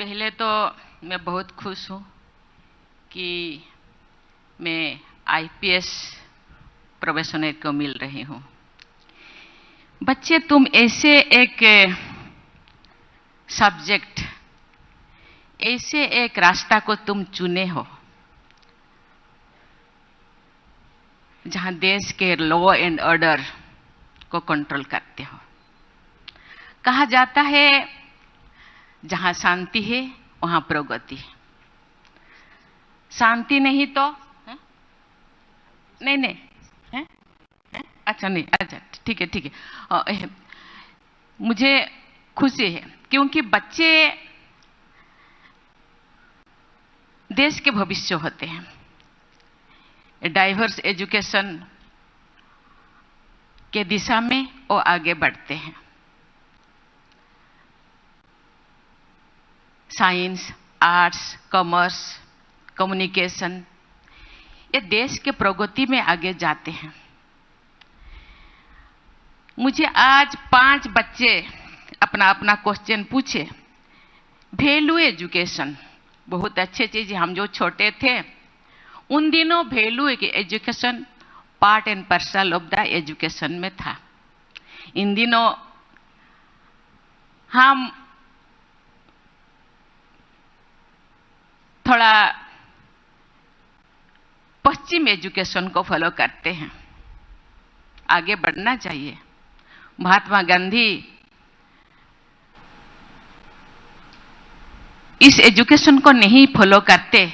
पहले तो मैं बहुत खुश हूँ कि मैं आईपीएस प्रोफेशनल को मिल रही हूँ। बच्चे, तुम ऐसे एक सब्जेक्ट, ऐसे एक रास्ता को तुम चुने हो जहां देश के लॉ एंड ऑर्डर को कंट्रोल करते हो। कहा जाता है जहां शांति है वहां प्रगति है। शांति नहीं तो नहीं है? अच्छा नहीं, अच्छा ठीक है। मुझे खुशी है क्योंकि बच्चे देश के भविष्य होते हैं। डाइवर्स एजुकेशन के दिशा में वो आगे बढ़ते हैं। साइंस, आर्ट्स, कॉमर्स, कम्युनिकेशन, ये देश के प्रगति में आगे जाते हैं। मुझे आज 5 बच्चे अपना अपना क्वेश्चन पूछे। वैल्यू एजुकेशन बहुत अच्छी चीज है। हम जो छोटे थे उन दिनों value education part and parcel of the education में था। इन दिनों हम थोड़ा पश्चिम एजुकेशन को फॉलो करते हैं। आगे बढ़ना चाहिए। महात्मा गांधी इस एजुकेशन को नहीं फॉलो करते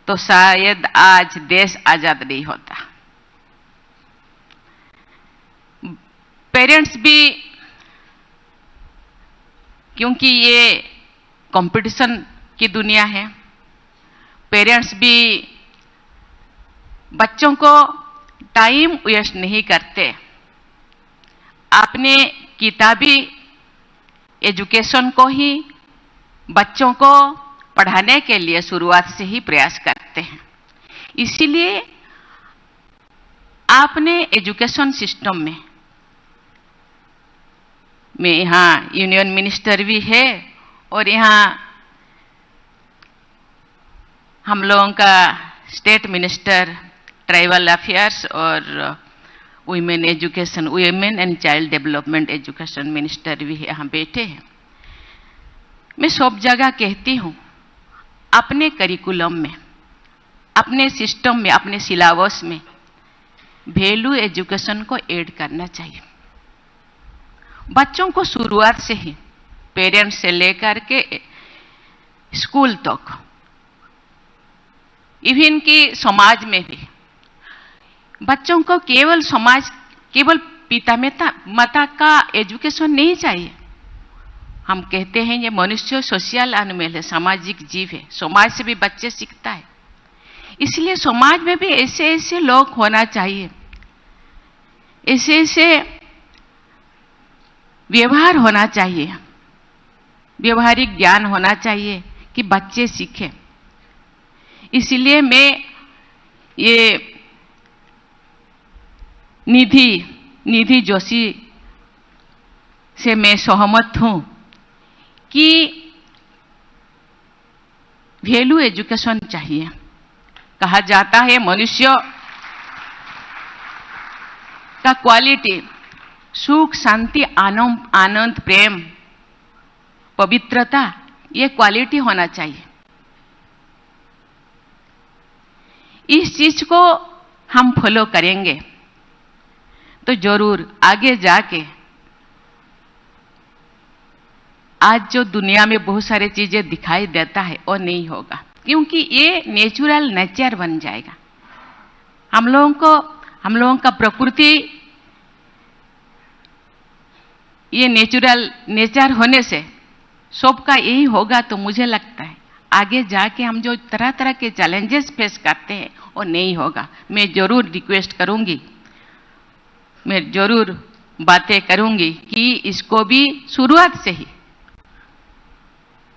तो शायद आज देश आजाद नहीं होता। पेरेंट्स भी, क्योंकि ये कंपटीशन की दुनिया है, पेरेंट्स भी बच्चों को टाइम वेस्ट नहीं करते। अपने किताबी एजुकेशन को ही बच्चों को पढ़ाने के लिए शुरुआत से ही प्रयास करते हैं। इसीलिए आपने एजुकेशन सिस्टम में यहाँ यूनियन मिनिस्टर भी है और यहाँ हम लोगों का स्टेट मिनिस्टर ट्राइबल अफेयर्स और women education, women and child development education minister भी यहाँ बैठे हैं। मैं सब जगह कहती हूँ अपने करिकुलम में, अपने सिस्टम में, अपने सिलेबस में वैल्यू एजुकेशन को ऐड करना चाहिए। बच्चों को शुरुआत से ही, पेरेंट्स से लेकर के स्कूल तक, इवन कि समाज में भी बच्चों को केवल पिता माता का एजुकेशन नहीं चाहिए। हम कहते हैं ये मनुष्य सोशल एनिमल है, सामाजिक जीव है। समाज से भी बच्चे सीखता है। इसलिए समाज में भी ऐसे ऐसे लोग होना चाहिए, ऐसे ऐसे व्यवहार होना चाहिए, व्यवहारिक ज्ञान होना चाहिए कि बच्चे सीखें। इसलिए मैं ये निधि जोशी से मैं सहमत हूं कि वैल्यू एजुकेशन चाहिए। कहा जाता है मनुष्य का क्वालिटी सुख, शांति, आनंद, प्रेम, पवित्रता, ये क्वालिटी होना चाहिए। इस चीज को हम फॉलो करेंगे तो जरूर आगे जाके आज जो दुनिया में बहुत सारी चीजें दिखाई देता है वो नहीं होगा, क्योंकि ये नेचर बन जाएगा। हम लोगों का प्रकृति ये नेचर होने से सबका यही होगा। तो मुझे लगता है आगे जाके हम जो तरह तरह के चैलेंजेस फेस करते हैं वो नहीं होगा। मैं जरूर रिक्वेस्ट करूंगी, मैं जरूर बातें करूंगी कि इसको भी शुरुआत से ही,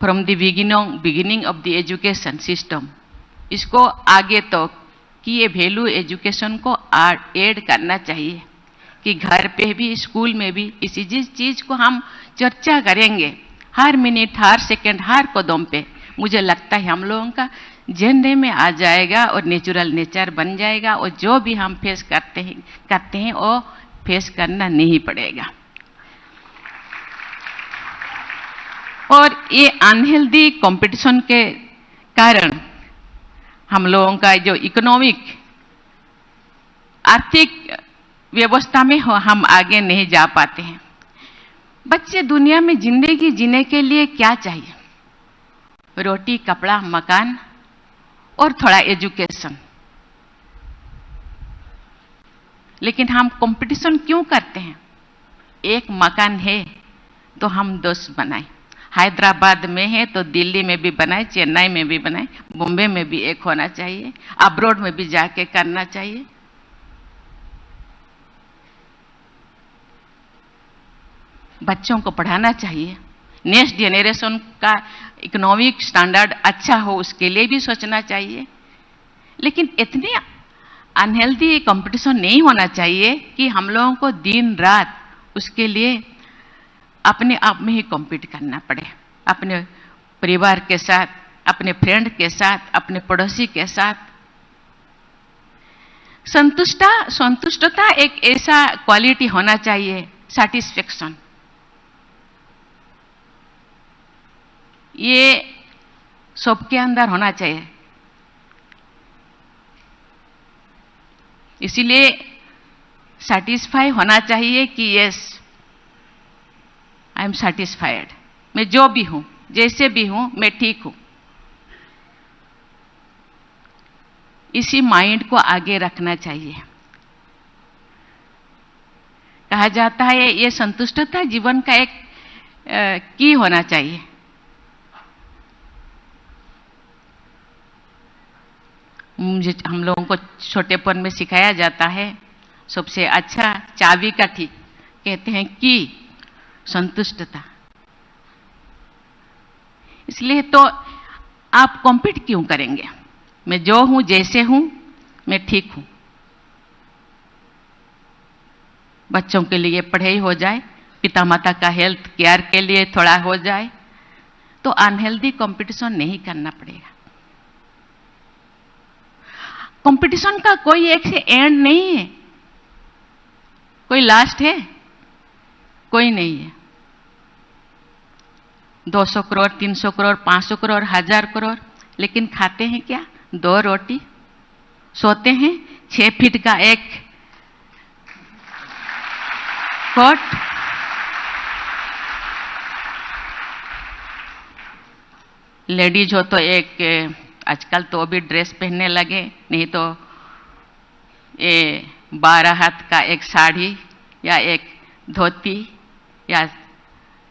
from the beginning of the education system, इसको आगे तो कि ये वैल्यू एजुकेशन को ऐड करना चाहिए कि घर पे भी, स्कूल में भी इसी चीज को हम चर्चा करेंगे हर मिनट, हर सेकंड, हर कदम पे मुझे लगता है हम लोगों का जेनरे में आ जाएगा और नेचुरल नेचर बन जाएगा, और जो भी हम फेस करते हैं वो फेस करना नहीं पड़ेगा। और ये अनहेल्दी कंपटीशन के कारण हम लोगों का जो इकोनॉमिक आर्थिक व्यवस्था में हम आगे नहीं जा पाते हैं। बच्चे दुनिया में जिंदगी जीने के लिए क्या चाहिए? रोटी, कपड़ा, मकान और थोड़ा एजुकेशन। लेकिन हम कंपटीशन क्यों करते हैं? एक मकान है तो हम 10 बनाए, हैदराबाद में है तो दिल्ली में भी बनाए, चेन्नई में भी बनाए, बॉम्बे में भी एक होना चाहिए, अब्रॉड में भी जाके करना चाहिए। बच्चों को पढ़ाना चाहिए, नेक्स्ट जेनरेशन का इकोनॉमिक स्टैंडर्ड अच्छा हो उसके लिए भी सोचना चाहिए। लेकिन इतने अनहेल्दी कंपटीशन नहीं होना चाहिए कि हम लोगों को दिन रात उसके लिए अपने आप में ही कॉम्पीट करना पड़े, अपने परिवार के साथ, अपने फ्रेंड के साथ, अपने पड़ोसी के साथ। संतुष्टता एक ऐसा क्वालिटी होना चाहिए, सैटिस्फैक्शन, ये सबके अंदर होना चाहिए। इसीलिए सैटिस्फाई होना चाहिए कि यस, आई एम सैटिस्फाइड, मैं जो भी हूं, जैसे भी हूं, मैं ठीक हूं। इसी माइंड को आगे रखना चाहिए। कहा जाता है ये संतुष्टता जीवन का एक की होना चाहिए। मुझे हम लोगों को छोटेपन में सिखाया जाता है सबसे अच्छा चाबी का ठीक कहते हैं कि संतुष्टता। इसलिए तो आप कॉम्पीट क्यों करेंगे? मैं जो हूं, जैसे हूं, मैं ठीक हूं। बच्चों के लिए पढ़ाई हो जाए, पिता माता का हेल्थ केयर के लिए थोड़ा हो जाए, तो अनहेल्दी कंपटीशन नहीं करना पड़ेगा। कंपटीशन का कोई एक से एंड नहीं है, कोई लास्ट है? कोई नहीं है। 200 करोड़, 300 करोड़, 500 करोड़, 1000 करोड़, लेकिन खाते हैं क्या? 2 रोटी। सोते हैं 6 फीट का एक कोट। लेडीज हो तो एक, आजकल तो भी ड्रेस पहनने लगे, नहीं तो ये 12 हाथ का एक साड़ी या एक धोती या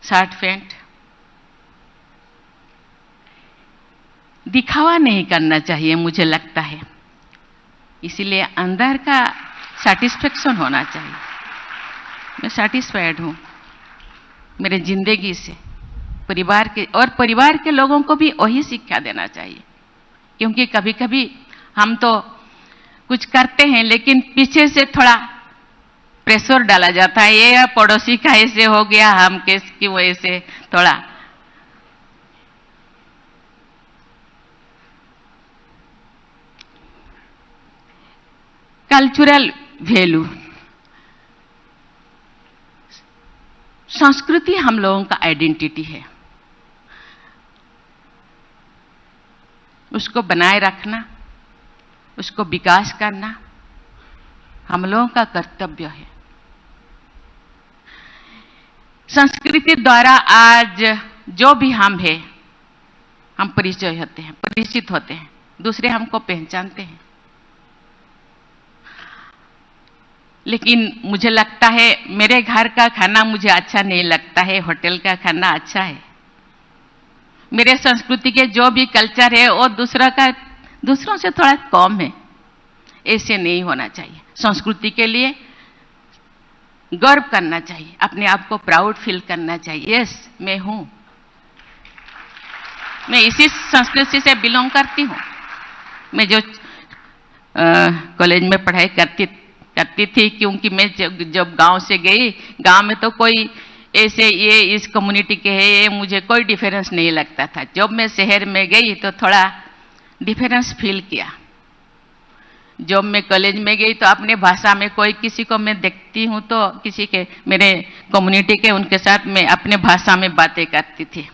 शर्ट पैंट। दिखावा नहीं करना चाहिए मुझे लगता है। इसीलिए अंदर का सैटिस्फैक्शन होना चाहिए। मैं सैटिस्फाइड हूं मेरे जिंदगी से। परिवार के लोगों को भी वही शिक्षा देना चाहिए, क्योंकि कभी कभी हम तो कुछ करते हैं लेकिन पीछे से थोड़ा प्रेशर डाला जाता है, ये पड़ोसी का ऐसे हो गया, हम किसकी वजह से थोड़ा। कल्चरल वैल्यू, संस्कृति हम लोगों का आइडेंटिटी है, उसको बनाए रखना, उसको विकास करना हम लोगों का कर्तव्य है। संस्कृति द्वारा आज जो भी हम हैं, हम परिचय होते हैं, परिचित होते हैं, दूसरे हमको पहचानते हैं। लेकिन मुझे लगता है मेरे घर का खाना मुझे अच्छा नहीं लगता है, होटल का खाना अच्छा है। मेरे संस्कृति के जो भी कल्चर है वो दूसरों से थोड़ा कम है। ऐसे नहीं होना चाहिए। संस्कृति के लिए गर्व करना चाहिए, अपने आप को प्राउड फील करना चाहिए। यस, मैं हूं, मैं इसी संस्कृति से बिलोंग करती हूं। मैं जो कॉलेज में पढ़ाई करती थी, क्योंकि मैं जब गांव से गई, गांव में तो कोई ऐसे ये इस कम्युनिटी के है, ये मुझे कोई डिफरेंस नहीं लगता था। जब मैं शहर में गई तो थोड़ा डिफरेंस फील किया। जब मैं कॉलेज में गई तो अपने भाषा में कोई किसी को मैं देखती हूँ तो किसी के मेरे कम्युनिटी के उनके साथ मैं अपने भाषा में बातें करती थी।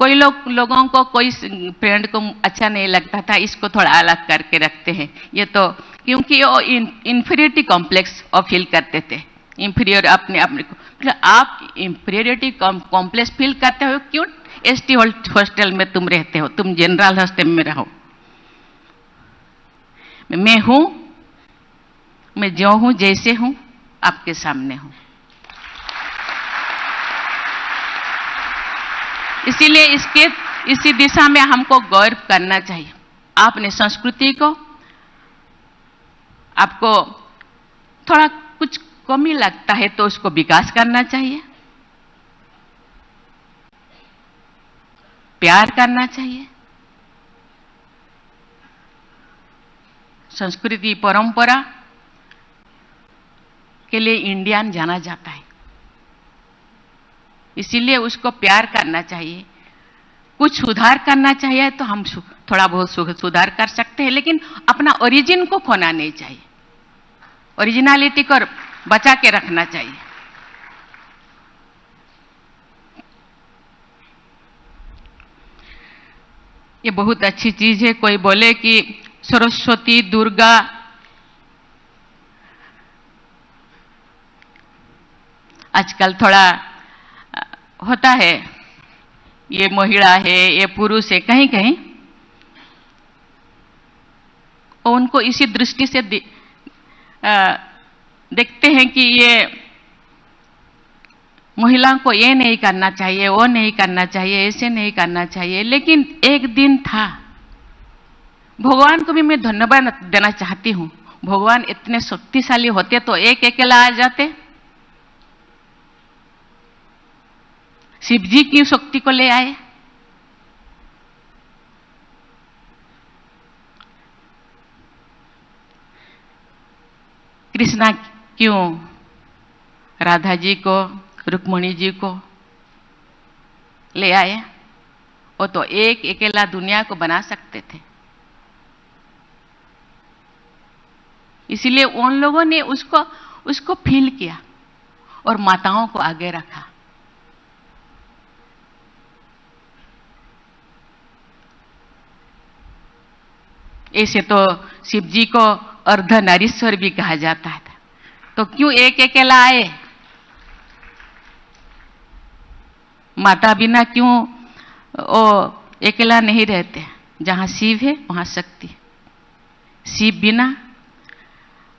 कोई लोगों को कोई फ्रेंड को अच्छा नहीं लगता था, इसको थोड़ा अलग करके रखते हैं ये तो, क्योंकि वो इंफीरियरिटी कॉम्प्लेक्स और फील करते थे। इंफीरियर अपने अपने को, मतलब आप इंफीरियरिटी कॉम्प्लेक्स फील करते हो क्यों? एसटी हॉस्टल में तुम रहते हो, तुम जनरल हॉस्टल में रहो। मैं हूं, मैं जो हूं जैसे हूं आपके सामने हूं। इसीलिए इसी दिशा में हमको गौर करना चाहिए। आपने संस्कृति को, आपको थोड़ा कुछ कमी लगता है तो उसको विकास करना चाहिए, प्यार करना चाहिए। संस्कृति परंपरा के लिए इंडियन जाना जाता है, इसीलिए उसको प्यार करना चाहिए। कुछ सुधार करना चाहिए तो हम थोड़ा बहुत सुधार कर सकते हैं, लेकिन अपना ओरिजिन को खोना नहीं चाहिए। ओरिजिनलिटी को बचा के रखना चाहिए। ये बहुत अच्छी चीज है। कोई बोले कि सरस्वती, दुर्गा, आजकल थोड़ा होता है, ये महिला है, ये पुरुष है, कहीं कहीं और उनको इसी दृष्टि से देखते हैं कि ये महिलाओं को ये नहीं करना चाहिए, वो नहीं करना चाहिए, ऐसे नहीं करना चाहिए। लेकिन एक दिन था, भगवान को भी मैं धन्यवाद देना चाहती हूँ। भगवान इतने शक्तिशाली होते तो एक अकेला आ जाते। शिव जी की शक्ति को ले आए। कृष्णा क्यों राधा जी को, रुक्मणी जी को ले आए? वो तो एक अकेला दुनिया को बना सकते थे। इसीलिए उन लोगों ने उसको फील किया और माताओं को आगे रखा। ऐसे तो शिव जी को अर्धनारीश्वर भी कहा जाता है, तो क्यों एक अकेला आए? माता बिना क्यों वो अकेला नहीं रहते? जहां शिव है वहां शक्ति। शिव बिना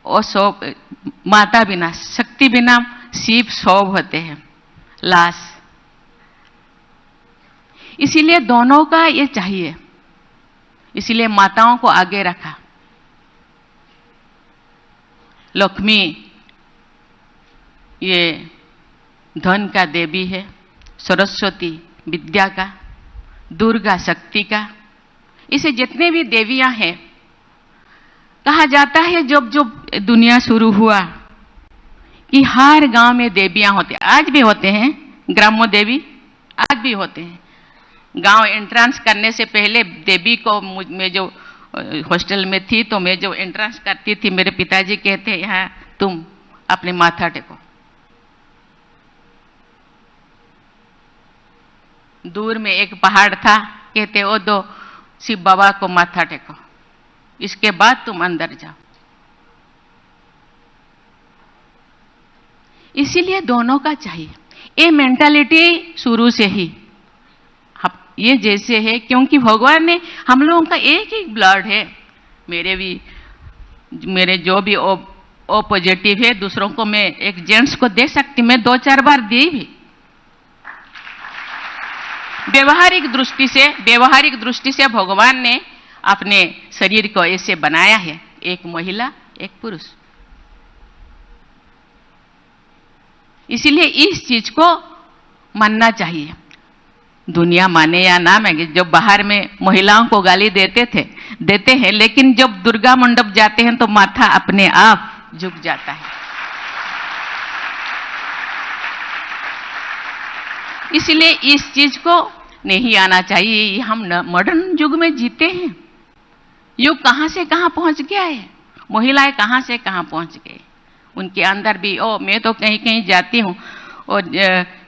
और सौ, माता बिना, शक्ति बिना शिव 100 होते हैं, लाश। इसीलिए दोनों का ये चाहिए, इसीलिए माताओं को आगे रखा। लक्ष्मी ये धन का देवी है, सरस्वती विद्या का, दुर्गा शक्ति का। इसे जितने भी देवियां हैं, कहा जाता है जब दुनिया शुरू हुआ कि हर गांव में देवियां होती, आज भी होते हैं, ग्राम्य देवी आज भी होते हैं। गांव एंट्रेंस करने से पहले देवी को, मैं जो हॉस्टल में थी तो मैं जो एंट्रेंस करती थी, मेरे पिताजी कहते यहाँ तुम अपने माथा टेको। दूर में एक पहाड़ था, कहते वो दो शिव बाबा को माथा टेको, इसके बाद तुम अंदर जाओ। इसीलिए दोनों का चाहिए। ये मेंटालिटी शुरू से ही ये जैसे है, क्योंकि भगवान ने, हम लोगों का एक ही ब्लड है। मेरे जो भी ओ पॉजिटिव है, दूसरों को मैं एक जेंट्स को दे सकती, मैं 2-4 बार दी भी। व्यवहारिक दृष्टि से भगवान ने अपने शरीर को ऐसे बनाया है, एक महिला एक पुरुष। इसीलिए इस चीज को मानना चाहिए। दुनिया माने या ना माने, जब बाहर में महिलाओं को गाली देते हैं, लेकिन जब दुर्गा मंडप जाते हैं तो माथा अपने आप झुक जाता है। इसलिए इस चीज को नहीं आना चाहिए। ये हम मॉडर्न युग में जीते हैं। युग कहां से कहां पहुंच गया है, महिलाएं कहां से कहां पहुंच गई। उनके अंदर भी मैं तो कहीं कहीं जाती हूँ, और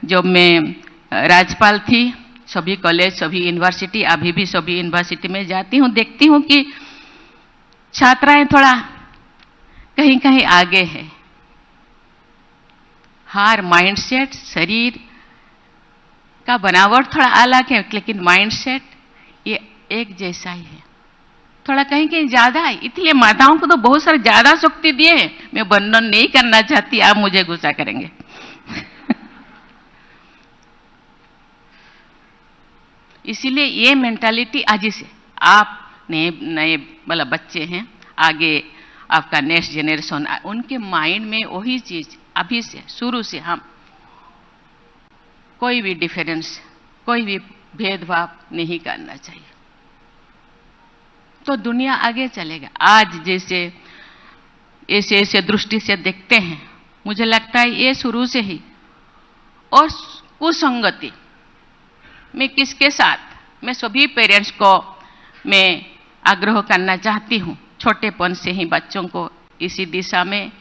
जब मैं राज्यपाल थी, सभी कॉलेज, सभी यूनिवर्सिटी, अभी भी सभी यूनिवर्सिटी में जाती हूँ, देखती हूँ कि छात्राएं थोड़ा कहीं कहीं आगे है। हर माइंडसेट, शरीर का बनावट थोड़ा अलग है, लेकिन माइंडसेट ये एक जैसा ही है, थोड़ा कहीं कहीं ज्यादा है। इसलिए माताओं को तो बहुत सारे ज्यादा शक्ति दिए हैं। मैं वर्णन नहीं करना चाहती, आप मुझे गुस्सा करेंगे। इसीलिए ये मेंटालिटी आज से आप नए मतलब बच्चे हैं, आगे आपका नेक्स्ट जनरेशन, उनके माइंड में वही चीज अभी से शुरू से हम कोई भी डिफरेंस, कोई भी भेदभाव नहीं करना चाहिए, तो दुनिया आगे चलेगा। आज जैसे ऐसे दृष्टि से देखते हैं, मुझे लगता है ये शुरू से ही। और कुसंगति मैं किसके साथ, मैं सभी पेरेंट्स को मैं आग्रह करना चाहती हूं, छोटेपन से ही बच्चों को इसी दिशा में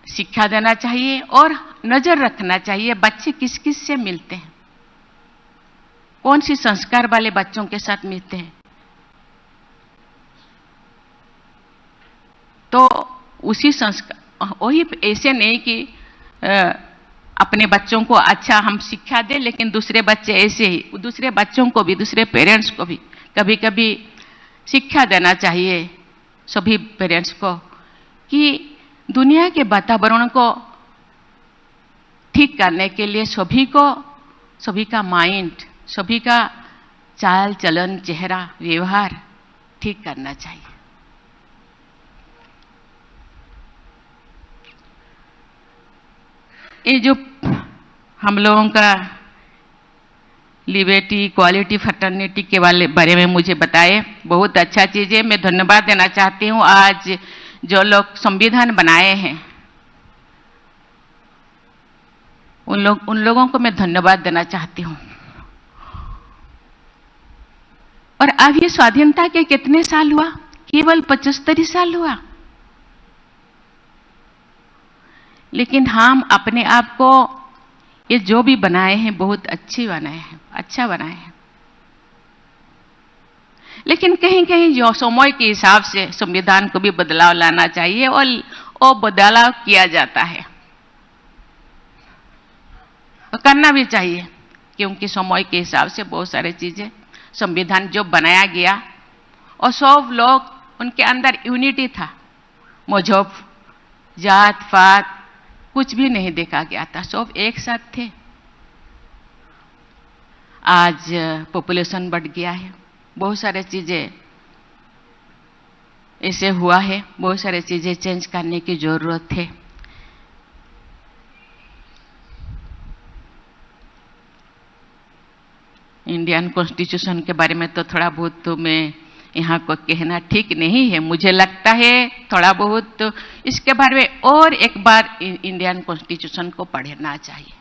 शिक्षा देना चाहिए और नजर रखना चाहिए बच्चे किस किस से मिलते हैं, कौन सी संस्कार वाले बच्चों के साथ मिलते हैं। तो उसी संस्कार, वही ऐसे नहीं कि अपने बच्चों को अच्छा हम शिक्षा दें, लेकिन दूसरे बच्चे ऐसे ही, दूसरे बच्चों को भी, दूसरे पेरेंट्स को भी कभी कभी शिक्षा देना चाहिए सभी पेरेंट्स को कि दुनिया के वातावरण को ठीक करने के लिए सभी का माइंड, सभी का चाल चलन, चेहरा, व्यवहार ठीक करना चाहिए। ये जो हम लोगों का लिबर्टी, इक्वालिटी, फ्रेटर्निटी के बारे में मुझे बताए, बहुत अच्छा चीज है। मैं धन्यवाद देना चाहती हूँ। आज जो लोग संविधान बनाए हैं, उन लोगों को मैं धन्यवाद देना चाहती हूँ। और अब ये स्वाधीनता के कितने साल हुआ? केवल 75 साल हुआ। लेकिन हम अपने आप को ये जो भी बनाए हैं बहुत अच्छी बनाए हैं, अच्छा बनाए हैं। लेकिन कहीं कहीं जो समय के हिसाब से संविधान को भी बदलाव लाना चाहिए, और वो बदलाव किया जाता है, करना भी चाहिए, क्योंकि समय के हिसाब से बहुत सारी चीजें, संविधान जो बनाया गया और सब लोग, उनके अंदर यूनिटी था, मजहब, जात पात कुछ भी नहीं देखा गया था, सब एक साथ थे। आज पॉपुलेशन बढ़ गया है, बहुत सारी चीजें ऐसे हुआ है, बहुत सारी चीजें चेंज करने की जरूरत है। इंडियन कॉन्स्टिट्यूशन के बारे में तो थोड़ा बहुत तो मैं यहाँ को कहना ठीक नहीं है, मुझे लगता है थोड़ा बहुत इसके बारे में और एक बार इंडियन कॉन्स्टिट्यूशन को पढ़ना चाहिए,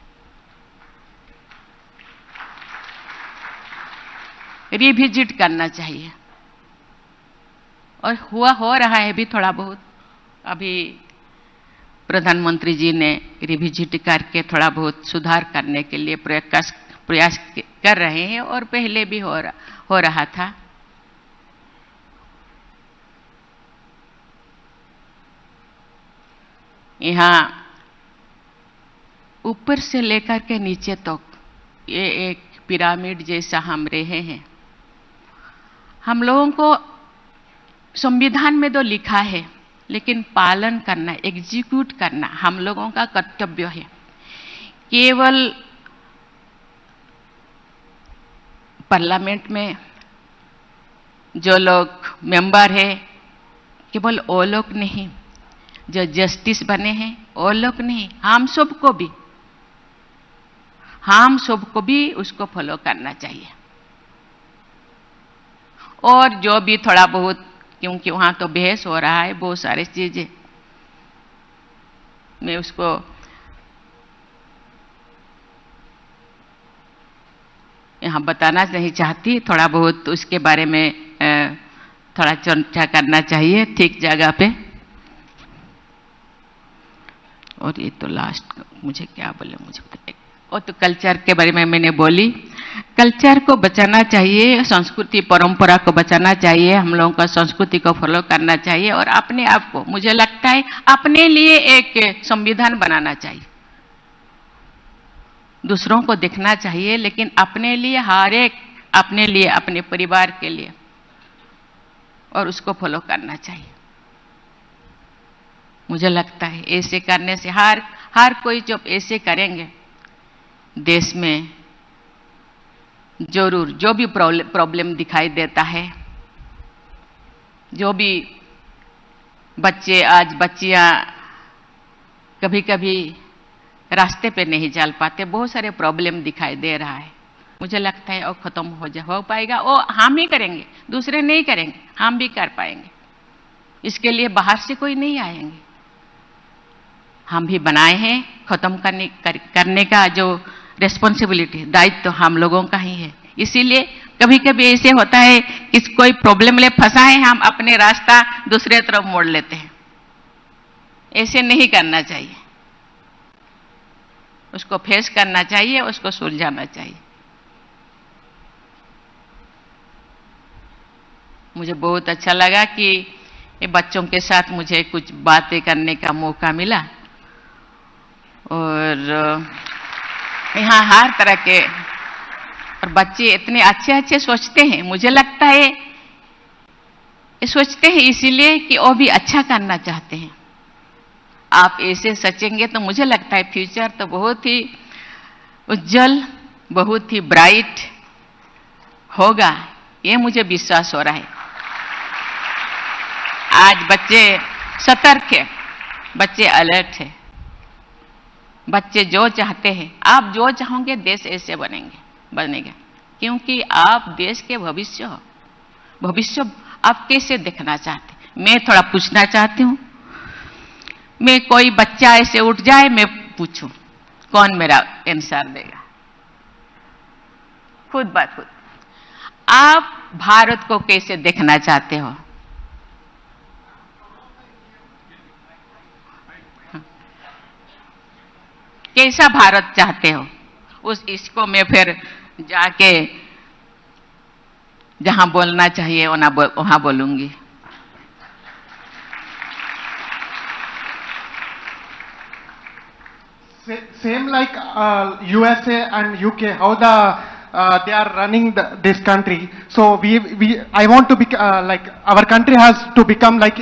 रिविजिट करना चाहिए। और हो रहा है भी थोड़ा बहुत, अभी प्रधानमंत्री जी ने रिविजिट करके थोड़ा बहुत सुधार करने के लिए प्रयास कर रहे हैं, और पहले भी हो रहा था। यहाँ ऊपर से लेकर के नीचे तक ये एक पिरामिड जैसा हम रहे हैं। हम लोगों को संविधान में तो लिखा है, लेकिन पालन करना, एग्जीक्यूट करना हम लोगों का कर्तव्य है। केवल पार्लियामेंट में जो लोग मेंबर है, केवल वो लोग नहीं, जो जस्टिस बने हैं वो लोग नहीं, हम सबको भी उसको फॉलो करना चाहिए। और जो भी थोड़ा बहुत, क्योंकि वहां तो बहस हो रहा है बहुत सारी चीजें, मैं उसको यहाँ बताना नहीं चाहती, थोड़ा बहुत उसके बारे में थोड़ा चर्चा करना चाहिए ठीक जगह पे। और ये तो लास्ट मुझे क्या बोले, मुझे बताइए। और तो कल्चर के बारे में मैंने बोली, कल्चर को बचाना चाहिए, संस्कृति परंपरा को बचाना चाहिए, हम लोगों का संस्कृति को फॉलो करना चाहिए और अपने आप को, मुझे लगता है अपने लिए एक संविधान बनाना चाहिए। दूसरों को देखना चाहिए लेकिन अपने लिए, हर एक अपने लिए, अपने परिवार के लिए, और उसको फॉलो करना चाहिए। मुझे लगता है ऐसे करने से हर कोई जब ऐसे करेंगे, देश में जरूर जो भी प्रॉब्लम दिखाई देता है, जो भी बच्चे आज बच्चियां कभी कभी रास्ते पे नहीं चल पाते, बहुत सारे प्रॉब्लम दिखाई दे रहा है, मुझे लगता है वो खत्म हो पाएगा। वो हम ही करेंगे, दूसरे नहीं करेंगे, हम भी कर पाएंगे। इसके लिए बाहर से कोई नहीं आएंगे, हम भी बनाए हैं। खत्म करने का जो रिस्पॉन्सिबिलिटी, दायित्व तो हम लोगों का ही है। इसीलिए कभी कभी ऐसे होता है कि कोई प्रॉब्लम में फंसा है, हम अपने रास्ता दूसरे तरफ मोड़ लेते हैं। ऐसे नहीं करना चाहिए, उसको फेस करना चाहिए, उसको सुलझाना चाहिए। मुझे बहुत अच्छा लगा कि ये बच्चों के साथ मुझे कुछ बातें करने का मौका मिला, और यहाँ हर तरह के, और बच्चे इतने अच्छे अच्छे सोचते हैं। मुझे लगता है ये सोचते हैं इसीलिए कि वो भी अच्छा करना चाहते हैं। आप ऐसे सोचेंगे तो मुझे लगता है फ्यूचर तो बहुत ही उज्जवल, बहुत ही ब्राइट होगा, ये मुझे विश्वास हो रहा है। आज बच्चे सतर्क है, बच्चे अलर्ट है, बच्चे जो चाहते हैं, आप जो चाहोगे देश ऐसे बनेगा, क्योंकि आप देश के भविष्य हो। भविष्य आप कैसे देखना चाहते? मैं थोड़ा पूछना चाहती हूँ, मैं कोई बच्चा ऐसे उठ जाए, मैं पूछूं, कौन मेरा आंसर देगा? खुद बात खुद, आप भारत को कैसे देखना चाहते हो? कैसा भारत चाहते हो? इसको मैं फिर जाके जहां बोलना चाहिए वहां बोलूंगी। Same like USA and UK, how they are running this country. So I want to be like our country has to become like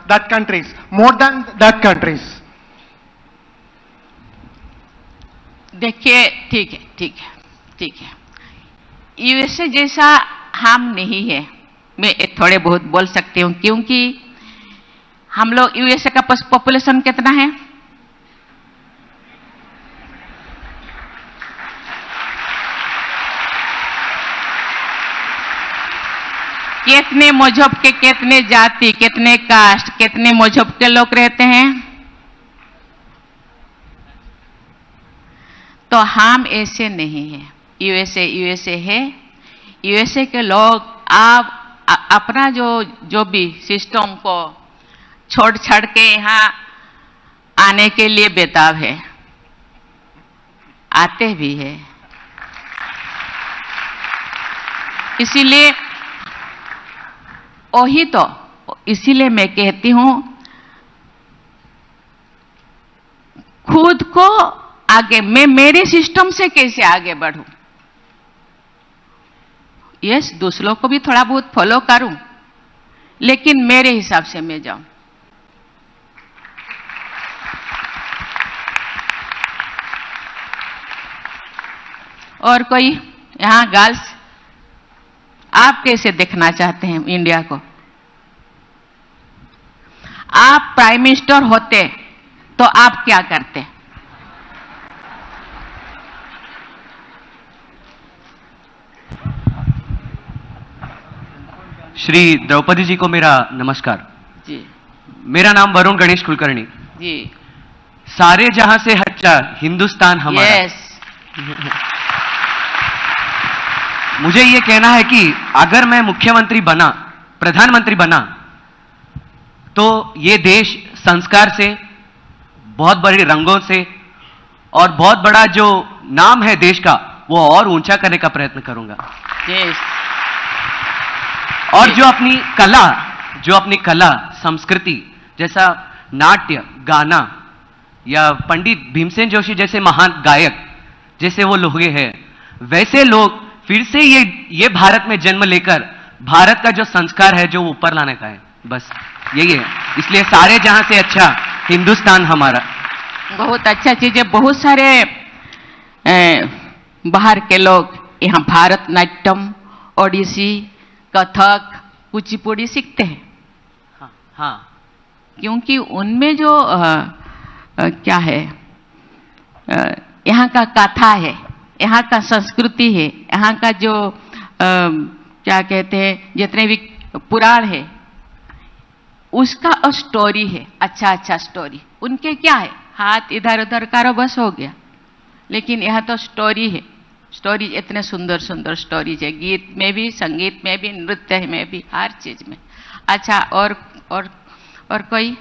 that countries, more than that countries. देखिए, ठीक है। यूएसए जैसा हम नहीं है, मैं थोड़े बहुत बोल सकती हूँ, क्योंकि हम लोग, यूएसए का पॉपुलेशन कितना है? कितने मजहब के, कितने जाति, कितने कास्ट, कितने मजहब के लोग रहते हैं? तो हम ऐसे नहीं है। यूएसए है। यूएसए के लोग आप अपना जो भी सिस्टम को छोड़ छाड़ के यहाँ आने के लिए बेताब है, आते भी है। इसीलिए वही तो, इसीलिए मैं कहती हूं, खुद को आगे, मैं मेरे सिस्टम से कैसे आगे बढ़ूं? यस, दूसरों को भी थोड़ा बहुत फॉलो करूं, लेकिन मेरे हिसाब से मैं जाऊं। और कोई यहां गर्ल्स, आप कैसे देखना चाहते हैं इंडिया को? आप प्राइम मिनिस्टर होते तो आप क्या करते? श्री द्रौपदी जी को मेरा नमस्कार जी। मेरा नाम वरुण गणेश कुलकर्णी जी। सारे जहां से हटकर हिंदुस्तान हमारा। यस। मुझे ये कहना है कि अगर मैं मुख्यमंत्री बना, प्रधानमंत्री बना, तो ये देश संस्कार से, बहुत बड़े रंगों से और बहुत बड़ा जो नाम है देश का, वो और ऊंचा करने का प्रयत्न करूंगा। Yes. और जो अपनी कला, संस्कृति, जैसा नाट्य, गाना या पंडित भीमसेन जोशी जैसे महान गायक, जैसे वो लोग हैं, वैसे लोग फिर से ये भारत में जन्म लेकर भारत का जो संस्कार है जो ऊपर लाने का है, बस यही है। इसलिए सारे जहां से अच्छा हिंदुस्तान हमारा। बहुत अच्छा चीज है। बहुत सारे बाहर के लोग यहाँ भारतनाट्यम, ओडिसी, कथक, कुचिपुड़ी सीखते हैं। हाँ, हाँ। क्योंकि उनमें जो क्या है, यहाँ का कथा है, यहाँ का संस्कृति है, यहाँ का जो क्या कहते हैं, जितने भी पुराण है, उसका स्टोरी है, अच्छा स्टोरी। उनके क्या है, हाथ इधर उधर करो बस हो गया, लेकिन यहाँ तो स्टोरी है। स्टोरी इतने सुंदर सुंदर स्टोरीज है, गीत में भी, संगीत में भी, नृत्य में भी, हर चीज में। अच्छा, और कोई?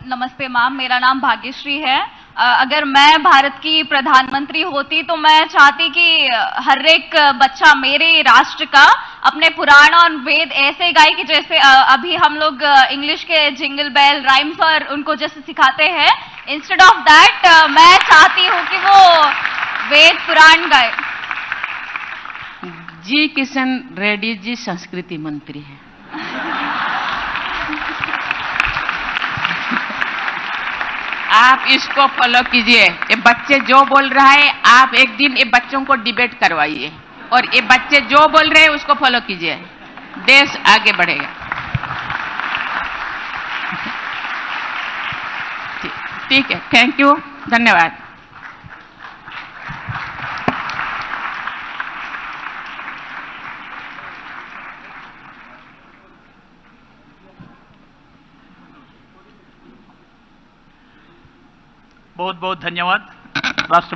नमस्ते मैम, मेरा नाम भाग्यश्री है। अगर मैं भारत की प्रधानमंत्री होती तो मैं चाहती कि हर एक बच्चा मेरे राष्ट्र का अपने पुराण और वेद ऐसे गाए कि जैसे अभी हम लोग इंग्लिश के जिंगल बेल राइम्स और उनको जैसे सिखाते हैं, इंस्टेड ऑफ दैट मैं चाहती हूँ कि वो वेद पुराण गाए। जी किशन रेड्डी जी संस्कृति मंत्री है। आप इसको फॉलो कीजिए। ये बच्चे जो बोल रहा है, आप एक दिन ये बच्चों को डिबेट करवाइए और ये बच्चे जो बोल रहे हैं उसको फॉलो कीजिए, देश आगे बढ़ेगा। ठीक है, थैंक यू, धन्यवाद। बहुत बहुत धन्यवाद राष्ट्रपति